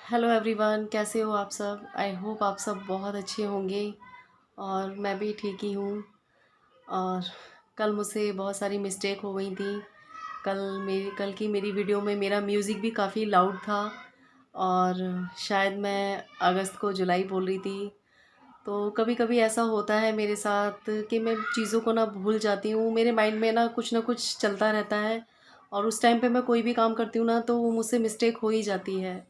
Hello everyone, कैसे हो आप सब। आई होप आप सब बहुत अच्छे होंगे और मैं भी ठीक ही हूँ। और कल मुझसे बहुत सारी मिस्टेक हो गई थी। कल की मेरी वीडियो में मेरा म्यूज़िक भी काफ़ी लाउड था और शायद मैं अगस्त को जुलाई बोल रही थी। तो कभी कभी ऐसा होता है मेरे साथ कि मैं चीज़ों को ना भूल जाती हूँ। मेरे माइंड में ना कुछ चलता रहता है और उस टाइम पे मैं कोई भी काम करती हूँ ना तो वो मुझसे मिस्टेक हो ही जाती है।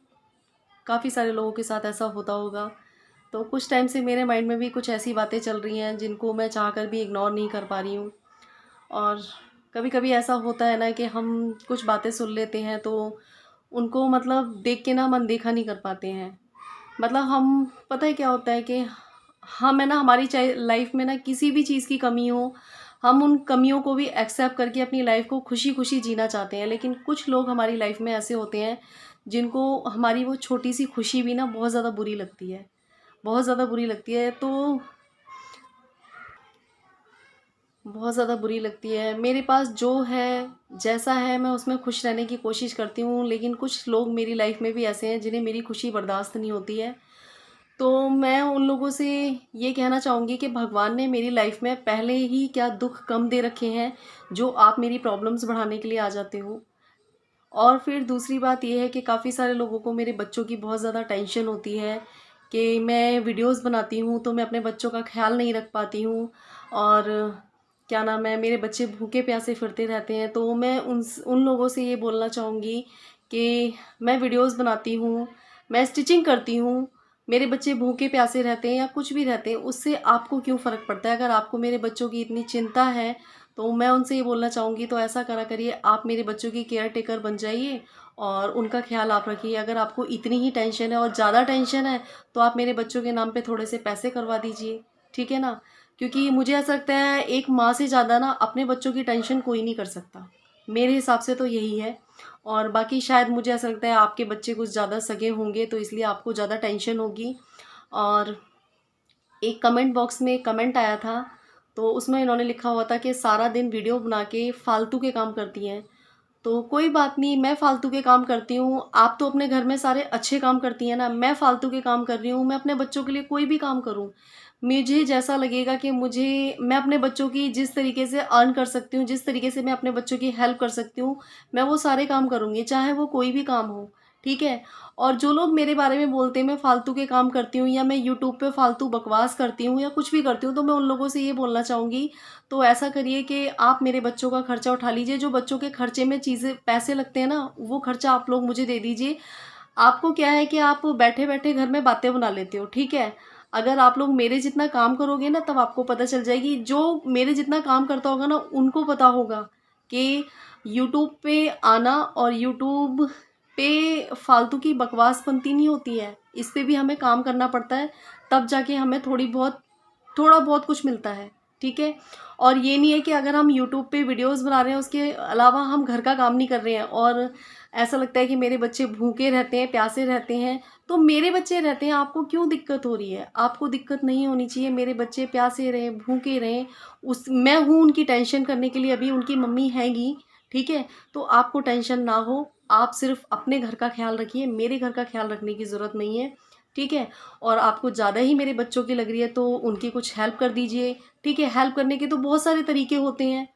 काफ़ी सारे लोगों के साथ ऐसा होता होगा। तो कुछ टाइम से मेरे माइंड में भी कुछ ऐसी बातें चल रही हैं जिनको मैं चाहकर भी इग्नोर नहीं कर पा रही हूँ। और कभी कभी ऐसा होता है ना कि हम कुछ बातें सुन लेते हैं तो उनको मतलब देख के ना मन देखा नहीं कर पाते हैं। मतलब हम पता है क्या होता है कि हम है ना हमारी चाहे लाइफ में ना किसी भी चीज़ की कमी हो, हम उन कमियों को भी एक्सेप्ट करके अपनी लाइफ को खुशी खुशी जीना चाहते हैं। लेकिन कुछ लोग हमारी लाइफ में ऐसे होते हैं जिनको हमारी वो छोटी सी खुशी भी ना बहुत ज़्यादा बुरी लगती है, बहुत ज़्यादा बुरी लगती है। तो बहुत ज़्यादा बुरी लगती है। मेरे पास जो है, जैसा है, मैं उसमें खुश रहने की कोशिश करती हूँ। लेकिन कुछ लोग मेरी लाइफ में भी ऐसे हैं जिन्हें मेरी खुशी बर्दाश्त नहीं होती है। तो मैं उन लोगों से ये कहना चाहूँगी कि भगवान ने मेरी लाइफ में पहले ही क्या दुख कम दे रखे हैं जो आप मेरी प्रॉब्लम्स बढ़ाने के लिए आ जाते हो। और फिर दूसरी बात ये है कि काफ़ी सारे लोगों को मेरे बच्चों की बहुत ज़्यादा टेंशन होती है कि मैं वीडियोस बनाती हूँ तो मैं अपने बच्चों का ख्याल नहीं रख पाती हूँ। और क्या नाम है, मेरे बच्चे भूखे प्यासे फिरते रहते हैं। तो मैं उन लोगों से ये बोलना चाहूँगी कि मैं वीडियोस बनाती हूँ, मैं स्टिचिंग करती हूँ, मेरे बच्चे भूखे प्यासे रहते हैं या कुछ भी रहते हैं, उससे आपको क्यों फ़र्क पड़ता है। अगर आपको मेरे बच्चों की इतनी चिंता है तो मैं उनसे ये बोलना चाहूँगी, तो ऐसा करा करिए, आप मेरे बच्चों की केयर टेकर बन जाइए और उनका ख्याल आप रखिए। अगर आपको इतनी ही टेंशन है और ज़्यादा टेंशन है तो आप मेरे बच्चों के नाम पे थोड़े से पैसे करवा दीजिए, ठीक है ना। क्योंकि मुझे ऐसा लगता है एक माँ से ज़्यादा ना अपने बच्चों की टेंशन कोई नहीं कर सकता। मेरे हिसाब से तो यही है। और बाकी शायद मुझे ऐसा लगता है आपके बच्चे कुछ ज़्यादा सगे होंगे तो इसलिए आपको ज़्यादा टेंशन होगी। और एक कमेंट बॉक्स में कमेंट आया था तो उसमें इन्होंने लिखा हुआ था कि सारा दिन वीडियो बना के फालतू के काम करती हैं। तो कोई बात नहीं, मैं फालतू के काम करती हूँ, आप तो अपने घर में सारे अच्छे काम करती हैं ना। मैं फालतू के काम कर रही हूँ, मैं अपने बच्चों के लिए कोई भी काम करूँ, मुझे जैसा लगेगा कि मुझे मैं अपने बच्चों की जिस तरीके से अर्न कर सकती हूँ, जिस तरीके से मैं अपने बच्चों की हेल्प कर सकती हूँ, मैं वो सारे काम करूँगी, चाहे वो कोई भी काम हो, ठीक है। और जो लोग मेरे बारे में बोलते हैं मैं फालतू के काम करती हूँ या मैं यूट्यूब पे फालतू बकवास करती हूँ या कुछ भी करती हूँ, तो मैं उन लोगों से ये बोलना चाहूँगी, तो ऐसा करिए कि आप मेरे बच्चों का खर्चा उठा लीजिए। जो बच्चों के खर्चे में चीज़ें पैसे लगते हैं ना, वो खर्चा आप लोग मुझे दे दीजिए। आपको क्या है कि आप बैठे बैठे घर में बातें बना लेते हो, ठीक है। अगर आप लोग मेरे जितना काम करोगे ना तब आपको पता चल जाएगी। जो मेरे जितना काम करता होगा ना उनको पता होगा कि यूट्यूब पे आना और यूट्यूब पे फालतू की बकवास बनती नहीं होती है, इस पे भी हमें काम करना पड़ता है, तब जाके हमें थोड़ा बहुत कुछ मिलता है, ठीक है। और ये नहीं है कि अगर हम यूट्यूब पे वीडियोस बना रहे हैं उसके अलावा हम घर का काम नहीं कर रहे हैं और ऐसा लगता है कि मेरे बच्चे भूखे रहते हैं, प्यासे रहते हैं। तो मेरे बच्चे रहते हैं, आपको क्यों दिक्कत हो रही है। आपको दिक्कत नहीं होनी चाहिए, मेरे बच्चे प्यासे रहें, भूखे रहें, उस मैं हूँ उनकी टेंशन करने के लिए, अभी उनकी मम्मी हैगी, ठीक है। तो आपको टेंशन ना हो, आप सिर्फ अपने घर का ख्याल रखिए, मेरे घर का ख्याल रखने की ज़रूरत नहीं है, ठीक है। और आपको ज़्यादा ही मेरे बच्चों की लग रही है तो उनकी कुछ हेल्प कर दीजिए, ठीक है। हेल्प करने के तो बहुत सारे तरीके होते हैं।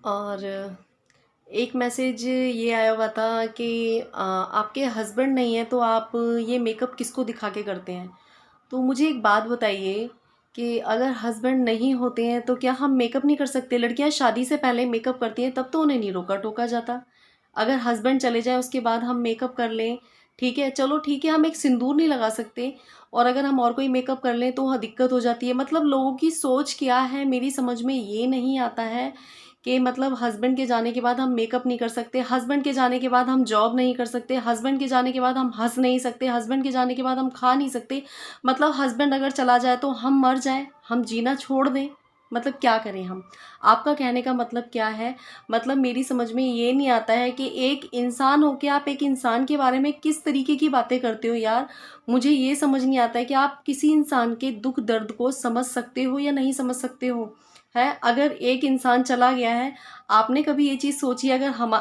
और एक मैसेज ये आया हुआ था कि आपके हस्बैंड नहीं है तो आप ये मेकअप किसको दिखा के करते हैं। तो मुझे एक बात बताइए कि अगर हस्बैंड नहीं होते हैं तो क्या हम मेकअप नहीं कर सकते। लड़कियां शादी से पहले मेकअप करती हैं तब तो उन्हें नहीं रोका टोका जाता। अगर हस्बैंड चले जाए उसके बाद हम मेकअप कर लें, ठीक है, चलो ठीक है, हम एक सिंदूर नहीं लगा सकते और अगर हम और कोई मेकअप कर लें तो वह दिक्कत हो जाती है। मतलब लोगों की सोच क्या है मेरी समझ में ये नहीं आता है कि मतलब हस्बैंड के जाने के बाद हम मेकअप नहीं कर सकते, हस्बैंड के जाने के बाद हम जॉब नहीं कर सकते, हस्बैंड के जाने के बाद हम हंस नहीं सकते, हस्बैंड के जाने के बाद हम खा नहीं सकते। मतलब हस्बैंड अगर चला जाए तो हम मर जाएं, हम जीना छोड़ दें। मतलब क्या करें हम। आपका कहने का मतलब क्या है। मतलब मेरी समझ में ये नहीं आता है कि एक इंसान हो के आप एक इंसान के बारे में किस तरीके की बातें करते हो यार। मुझे ये समझ नहीं आता है कि आप किसी इंसान के दुख दर्द को समझ सकते हो या नहीं समझ सकते हो। है, अगर एक इंसान चला गया है, आपने कभी ये चीज़ सोची, अगर हम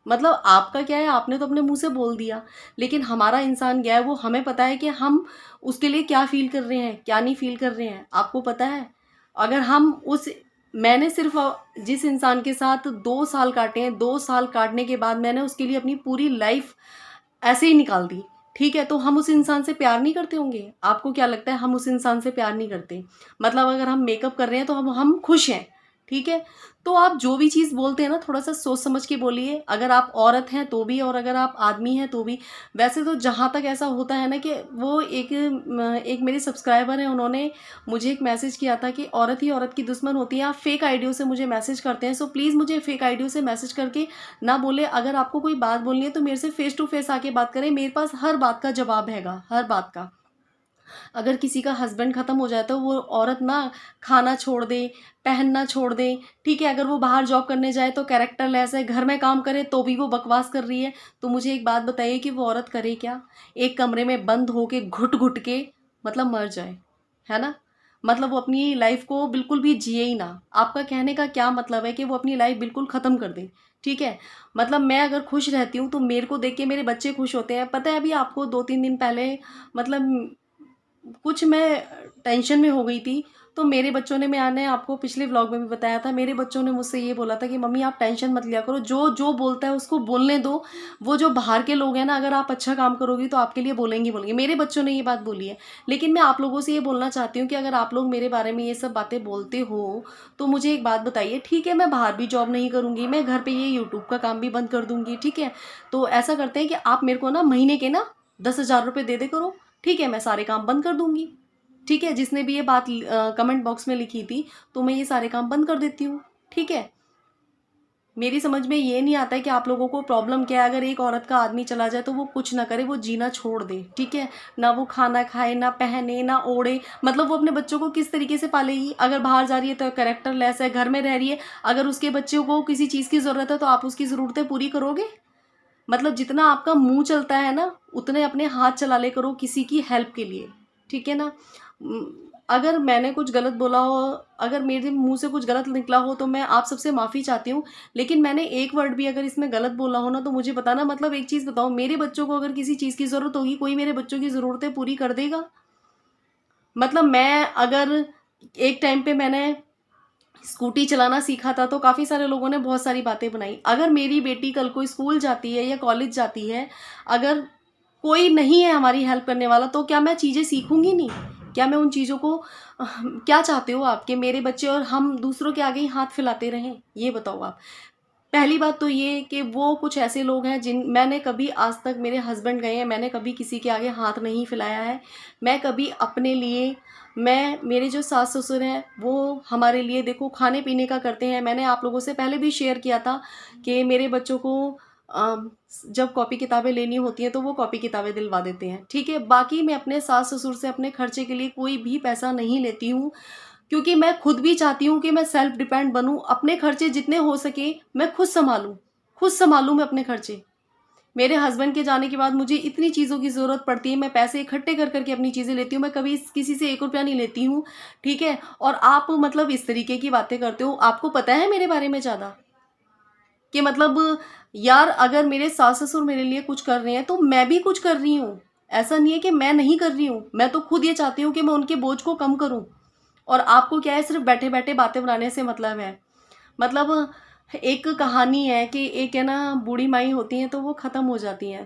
मतलब आपका क्या है, आपने तो अपने मुंह से बोल दिया, लेकिन हमारा इंसान क्या है, वो हमें पता है कि हम उसके लिए क्या फील कर रहे हैं, क्या नहीं फील कर रहे हैं, आपको पता है। अगर हम उस मैंने सिर्फ जिस इंसान के साथ 2 साल काटे हैं, 2 साल काटने के बाद मैंने उसके लिए अपनी पूरी लाइफ ऐसे ही निकाल दी, ठीक है, तो हम उस इंसान से प्यार नहीं करते होंगे? आपको क्या लगता है हम उस इंसान से प्यार नहीं करते? मतलब अगर हम मेकअप कर रहे हैं तो हम खुश हैं, ठीक है। तो आप जो भी चीज़ बोलते हैं ना, थोड़ा सा सोच समझ के बोलिए। अगर आप औरत हैं तो भी, और अगर आप आदमी हैं तो भी। वैसे तो जहाँ तक ऐसा होता है ना कि वो एक मेरे सब्सक्राइबर हैं, उन्होंने मुझे एक मैसेज किया था कि औरत ही औरत की दुश्मन होती है। आप फेक आईडियो से मुझे मैसेज करते हैं, सो प्लीज़ मुझे फेक आईडियो से मैसेज करके ना बोले। अगर आपको कोई बात बोलनी है तो मेरे से फेस टू फेस आके बात करें, मेरे पास हर बात का जवाब हैगा, हर बात का। अगर किसी का हस्बैंड ख़त्म हो जाए तो वो औरत ना खाना छोड़ दे, पहनना छोड़ दे, ठीक है। अगर वो बाहर जॉब करने जाए तो कैरेक्टर लेस है, घर में काम करे तो भी वो बकवास कर रही है। तो मुझे एक बात बताइए कि वो औरत करे क्या? एक कमरे में बंद होके घुट घुट के मतलब मर जाए, है ना। मतलब वो अपनी लाइफ को बिल्कुल भी जिए ही ना। आपका कहने का क्या मतलब है कि वो अपनी लाइफ बिल्कुल ख़त्म कर दे, ठीक है। मतलब मैं अगर खुश रहती हूँ तो मेरे को देख के मेरे बच्चे खुश होते हैं। पता है अभी आपको 2-3 दिन पहले, मतलब कुछ मैं टेंशन में हो गई थी, तो मेरे बच्चों ने, मैंने आपको पिछले व्लॉग में भी बताया था, मेरे बच्चों ने मुझसे ये बोला था कि मम्मी आप टेंशन मत लिया करो, जो जो बोलता है उसको बोलने दो। वो जो बाहर के लोग हैं ना, अगर आप अच्छा काम करोगी तो आपके लिए बोलेंगे बोलेंगे। मेरे बच्चों ने ये बात बोली है। लेकिन मैं आप लोगों से ये बोलना चाहती हूँ कि अगर आप लोग मेरे बारे में ये सब बातें बोलते हो तो मुझे एक बात बताइए, ठीक है, मैं बाहर भी जॉब नहीं करूँगी, मैं घर पर ये यूट्यूब का काम भी बंद कर दूँगी, ठीक है। तो ऐसा करते हैं कि आप मेरे को ना महीने के ना 10,000 रुपये दे दे करो, ठीक है, मैं सारे काम बंद कर दूंगी, ठीक है। जिसने भी ये बात कमेंट बॉक्स में लिखी थी, तो मैं ये सारे काम बंद कर देती हूँ, ठीक है। मेरी समझ में ये नहीं आता है कि आप लोगों को प्रॉब्लम क्या है। अगर एक औरत का आदमी चला जाए तो वो कुछ ना करे, वो जीना छोड़ दे, ठीक है। ना वो खाना खाए, ना पहने, ना ओढ़े, मतलब वो अपने बच्चों को किस तरीके से पालेगी? अगर बाहर जा रही है तो कैरेक्टर लेस है, घर में रह रही है, अगर उसके बच्चों को किसी चीज़ की ज़रूरत है तो आप उसकी ज़रूरतें पूरी करोगे? मतलब जितना आपका मुंह चलता है ना, उतने अपने हाथ चला ले करो किसी की हेल्प के लिए, ठीक है ना। अगर मैंने कुछ गलत बोला हो, अगर मेरे मुंह से कुछ गलत निकला हो तो मैं आप सबसे माफ़ी चाहती हूँ। लेकिन मैंने एक वर्ड भी अगर इसमें गलत बोला हो ना तो मुझे बताना। मतलब एक चीज़ बताओ, मेरे बच्चों को अगर किसी चीज़ की ज़रूरत होगी, कोई मेरे बच्चों की ज़रूरतें पूरी कर देगा? मतलब मैं अगर एक टाइम पे मैंने स्कूटी चलाना सीखा था तो काफ़ी सारे लोगों ने बहुत सारी बातें बनाई। अगर मेरी बेटी कल को स्कूल जाती है या कॉलेज जाती है, अगर कोई नहीं है हमारी हेल्प करने वाला, तो क्या मैं चीज़ें सीखूंगी नहीं? क्या मैं उन चीज़ों को क्या चाहते हो आप कि मेरे बच्चे और हम दूसरों के आगे ही हाथ फैलाते रहें? ये बताओ आप। पहली बात तो ये कि वो कुछ ऐसे लोग हैं जिन मैंने कभी आज तक, मेरे हस्बैंड गए हैं, मैंने कभी किसी के आगे हाथ नहीं फैलाया है। मैं कभी अपने लिए, मैं, मेरे जो सास ससुर हैं वो हमारे लिए देखो खाने पीने का करते हैं। मैंने आप लोगों से पहले भी शेयर किया था कि मेरे बच्चों को जब कॉपी किताबें लेनी होती हैं तो वो कॉपी किताबें दिलवा देते हैं, ठीक है। बाकी मैं अपने सास ससुर से अपने खर्चे के लिए कोई भी पैसा नहीं लेती हूँ, क्योंकि मैं खुद भी चाहती हूँ कि मैं सेल्फ डिपेंड बनूँ। अपने खर्चे जितने हो सके मैं खुद संभालूँ मैं अपने खर्चे। मेरे हस्बैंड के जाने के बाद मुझे इतनी चीज़ों की ज़रूरत पड़ती है, मैं पैसे इकट्ठे कर करके अपनी चीज़ें लेती हूँ, मैं कभी किसी से 1 रुपया नहीं लेती हूँ, ठीक है। और आप मतलब इस तरीके की बातें करते हो। आपको पता है मेरे बारे में ज़्यादा कि मतलब, यार अगर मेरे सास ससुर मेरे लिए कुछ कर रहे हैं तो मैं भी कुछ कर रही हूँ। ऐसा नहीं है कि मैं नहीं कर रही हूँ, मैं तो खुद ये चाहती हूँ कि मैं उनके बोझ को कम करूँ। और आपको क्या है, सिर्फ बैठे बैठे बातें बनाने से मतलब है। मतलब एक कहानी है कि एक है ना, बूढ़ी माई होती हैं तो वो ख़त्म हो जाती हैं,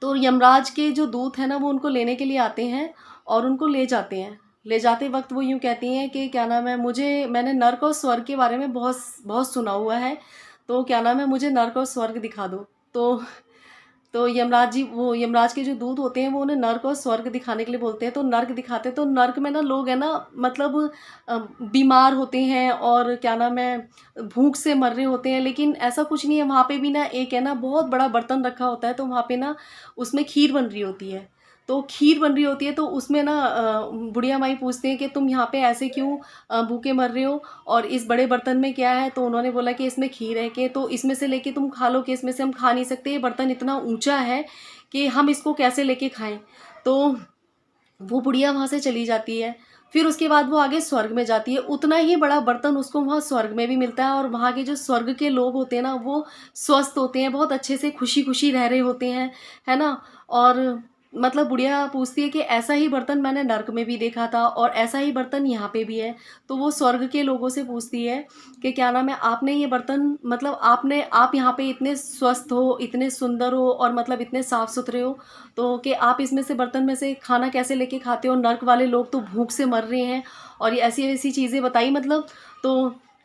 तो यमराज के जो दूत हैं ना वो उनको लेने के लिए आते हैं और उनको ले जाते हैं। ले जाते वक्त वो यूँ कहती हैं कि क्या नाम है, मैंने नर्क और स्वर्ग के बारे में बहुत बहुत सुना हुआ है, तो क्या नाम है, मुझे नर्क और स्वर्ग दिखा दो। तो यमराज जी, वो यमराज के जो दूत होते हैं वो उन्हें नर्क और स्वर्ग दिखाने के लिए बोलते हैं। तो नर्क दिखाते हैं, तो नर्क में ना लोग है ना, मतलब बीमार होते हैं और क्या नाम है, भूख से मर रहे होते हैं। लेकिन ऐसा कुछ नहीं है, वहाँ पे भी ना एक है ना बहुत बड़ा बर्तन रखा होता है, तो वहाँ पे ना उसमें खीर बन रही होती है। तो खीर बन रही होती है तो उसमें ना बुढ़िया माई पूछते हैं कि तुम यहाँ पे ऐसे क्यों भूखे मर रहे हो, और इस बड़े बर्तन में क्या है? तो उन्होंने बोला कि इसमें खीर है, कि तो इसमें से लेके तुम खा लो, कि इसमें से हम खा नहीं सकते, ये बर्तन इतना ऊंचा है कि हम इसको कैसे लेके खाएं। तो वो बुढ़िया वहाँ से चली जाती है। फिर उसके बाद वो आगे स्वर्ग में जाती है। उतना ही बड़ा बर्तन उसको वहाँ स्वर्ग में भी मिलता है, और वहाँ के जो स्वर्ग के लोग होते हैं ना, वो स्वस्थ होते हैं, बहुत अच्छे से खुशी खुशी रह रहे होते हैं, है ना। और मतलब बुढ़िया पूछती है कि ऐसा ही बर्तन मैंने नर्क में भी देखा था, और ऐसा ही बर्तन यहाँ पे भी है। तो वो स्वर्ग के लोगों से पूछती है कि क्या नाम है, आपने ये बर्तन, मतलब आप यहाँ पे इतने स्वस्थ हो, इतने सुंदर हो, और मतलब इतने साफ सुथरे हो, तो कि आप इसमें से बर्तन में से खाना कैसे लेके खाते हो, नर्क वाले लोग तो भूख से मर रहे हैं, और ये ऐसी ऐसी चीज़ें बताई मतलब। तो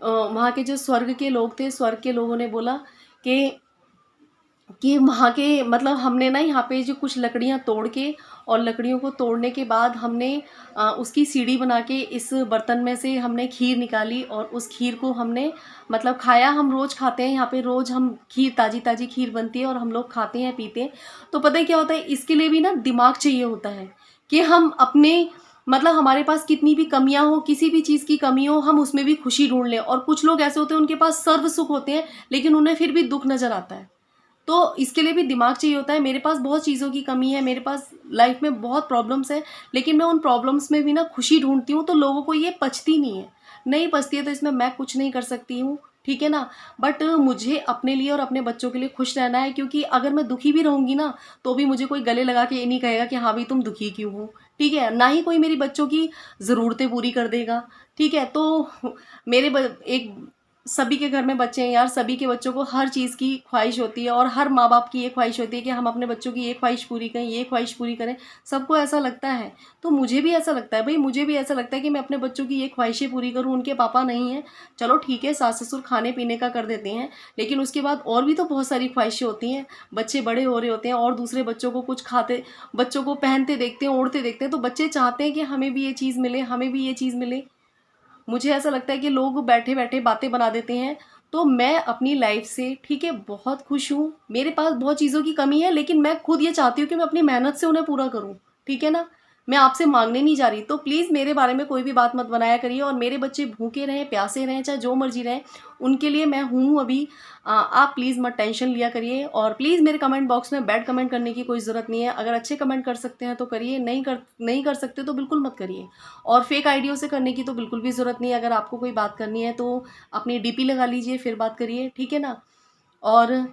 वहाँ के जो स्वर्ग के लोग थे, स्वर्ग के लोगों ने बोला कि वहाँ के मतलब हमने ना यहाँ पे जो कुछ लकड़ियाँ तोड़ के, और लकड़ियों को तोड़ने के बाद हमने उसकी सीढ़ी बना के इस बर्तन में से हमने खीर निकाली, और उस खीर को हमने मतलब खाया। हम रोज़ खाते हैं यहाँ पे, रोज़ हम खीर, ताज़ी ताज़ी खीर बनती है और हम लोग खाते हैं, पीते हैं। तो पता है क्या होता है, इसके लिए भी ना दिमाग चाहिए होता है कि हम अपने मतलब हमारे पास कितनी भी कमियां हो, किसी भी चीज़ की कमी हो, हम उसमें भी खुशी ढूंढ लें। और कुछ लोग ऐसे होते हैं, उनके पास सर्व सुख होते हैं, लेकिन उन्हें फिर भी दुख नज़र आता है। तो इसके लिए भी दिमाग चाहिए होता है। मेरे पास बहुत चीज़ों की कमी है, मेरे पास लाइफ में बहुत प्रॉब्लम्स है, लेकिन मैं उन प्रॉब्लम्स में भी ना खुशी ढूंढती हूँ। तो लोगों को ये पचती नहीं है, नहीं पचती है, तो इसमें मैं कुछ नहीं कर सकती हूँ, ठीक है ना। बट मुझे अपने लिए और अपने बच्चों के लिए खुश रहना है, क्योंकि अगर मैं दुखी भी रहूँगी ना, तो भी मुझे कोई गले लगा के ये नहीं कहेगा कि हाँ भाई तुम दुखी क्यों हो, ठीक है। ना ही कोई मेरी बच्चों की ज़रूरतें पूरी कर देगा, ठीक है। तो एक सभी के घर में बच्चे हैं यार, सभी के बच्चों को हर चीज़ की ख्वाहिश होती है, और हर माँ बाप की ये ख्वाहिश होती है कि हम अपने बच्चों की ये ख्वाहिश पूरी करें, ये ख्वाहिश पूरी करें। सबको ऐसा लगता है, तो मुझे भी ऐसा लगता है भाई, मुझे भी ऐसा लगता है कि मैं अपने बच्चों की ये ख्वाहिशें पूरी करूँ। उनके पापा नहीं हैं, चलो ठीक है, सास ससुर खाने पीने का कर देते हैं, लेकिन उसके बाद और भी तो बहुत सारी ख्वाहिशें होती हैं। बच्चे बड़े हो रहे होते हैं, और दूसरे बच्चों को कुछ खाते, बच्चों को पहनते देखते हैं, ओढ़ते देखते हैं, तो बच्चे चाहते हैं कि हमें भी ये चीज़ मिले, हमें भी ये चीज़ मिले। मुझे ऐसा लगता है कि लोग बैठे बैठे बातें बना देते हैं। तो मैं अपनी लाइफ से, ठीक है, बहुत खुश हूँ। मेरे पास बहुत चीज़ों की कमी है, लेकिन मैं खुद ये चाहती हूँ कि मैं अपनी मेहनत से उन्हें पूरा करूँ, ठीक है ना। मैं आपसे मांगने नहीं जा रही, तो प्लीज़ मेरे बारे में कोई भी बात मत बनाया करिए। और मेरे बच्चे भूखे रहें, प्यासे रहें, चाहे जो मर्जी रहें, उनके लिए मैं हूँ अभी। आप प्लीज़ मत टेंशन लिया करिए। और प्लीज़ मेरे कमेंट बॉक्स में बैड कमेंट करने की कोई ज़रूरत नहीं है। अगर अच्छे कमेंट कर सकते हैं तो करिए, नहीं कर सकते तो बिल्कुल मत करिए। और फेक आइडियो से करने की तो बिल्कुल भी ज़रूरत नहीं है। अगर आपको कोई बात करनी है तो अपनी डीपी लगा लीजिए, फिर बात करिए, ठीक है ना। और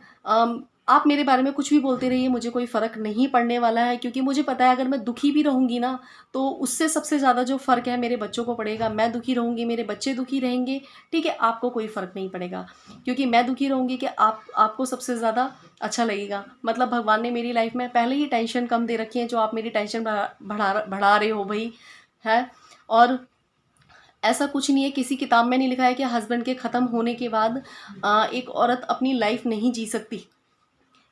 आप मेरे बारे में कुछ भी बोलते रहिए, मुझे कोई फ़र्क नहीं पड़ने वाला है, क्योंकि मुझे पता है अगर मैं दुखी भी रहूँगी ना, तो उससे सबसे ज़्यादा जो फ़र्क है मेरे बच्चों को पड़ेगा। मैं दुखी रहूँगी, मेरे बच्चे दुखी रहेंगे, ठीक है, आपको कोई फ़र्क नहीं पड़ेगा, क्योंकि मैं दुखी रहूँगी कि आपको सबसे ज़्यादा अच्छा लगेगा। मतलब भगवान ने मेरी लाइफ में पहले ही टेंशन कम दे रखी है, जो आप मेरी टेंशन बढ़ा रहे हो भाई, है। और ऐसा कुछ नहीं है, किसी किताब में नहीं लिखा है कि हस्बैंड के ख़त्म होने के बाद एक औरत अपनी लाइफ नहीं जी सकती,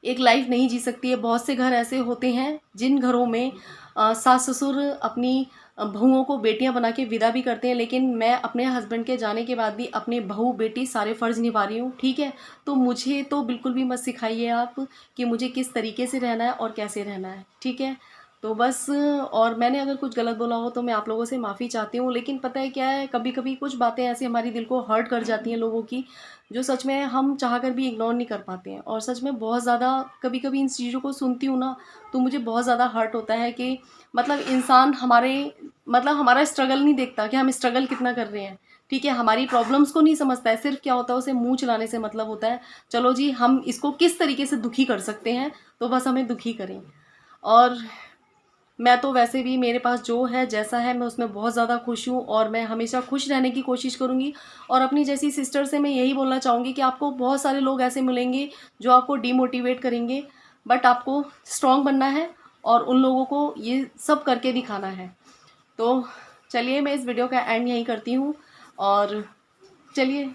एक लाइफ नहीं जी सकती है। बहुत से घर ऐसे होते हैं जिन घरों में सास ससुर अपनी बहुओं को बेटियां बना के विदा भी करते हैं, लेकिन मैं अपने हस्बैंड के जाने के बाद भी अपने बहू बेटी सारे फ़र्ज़ निभा रही हूँ, ठीक है। तो मुझे तो बिल्कुल भी मत सिखाइए आप कि मुझे किस तरीके से रहना है और कैसे रहना है, ठीक है। तो बस, और मैंने अगर कुछ गलत बोला हो तो मैं आप लोगों से माफ़ी चाहती हूँ। लेकिन पता है क्या है, कभी कभी कुछ बातें ऐसी हमारी दिल को हर्ट कर जाती हैं लोगों की, जो सच में हम चाह कर भी इग्नोर नहीं कर पाते हैं। और सच में बहुत ज़्यादा कभी कभी इन चीज़ों को सुनती हूँ ना, तो मुझे बहुत ज़्यादा हर्ट होता है कि मतलब इंसान हमारा स्ट्रगल नहीं देखता कि हम स्ट्रगल कितना कर रहे हैं, ठीक है। हमारी प्रॉब्लम्स को नहीं समझता है, सिर्फ क्या होता है, उसे मुंह चलाने से मतलब होता है। चलो जी, हम इसको किस तरीके से दुखी कर सकते हैं, तो बस हमें दुखी करें। और मैं तो वैसे भी, मेरे पास जो है जैसा है, मैं उसमें बहुत ज़्यादा खुश हूँ, और मैं हमेशा खुश रहने की कोशिश करूँगी। और अपनी जैसी सिस्टर से मैं यही बोलना चाहूँगी कि आपको बहुत सारे लोग ऐसे मिलेंगे जो आपको डीमोटिवेट करेंगे, बट आपको स्ट्रॉन्ग बनना है और उन लोगों को ये सब करके दिखाना है। तो चलिए, मैं इस वीडियो का एंड यहीं करती हूँ। और चलिए,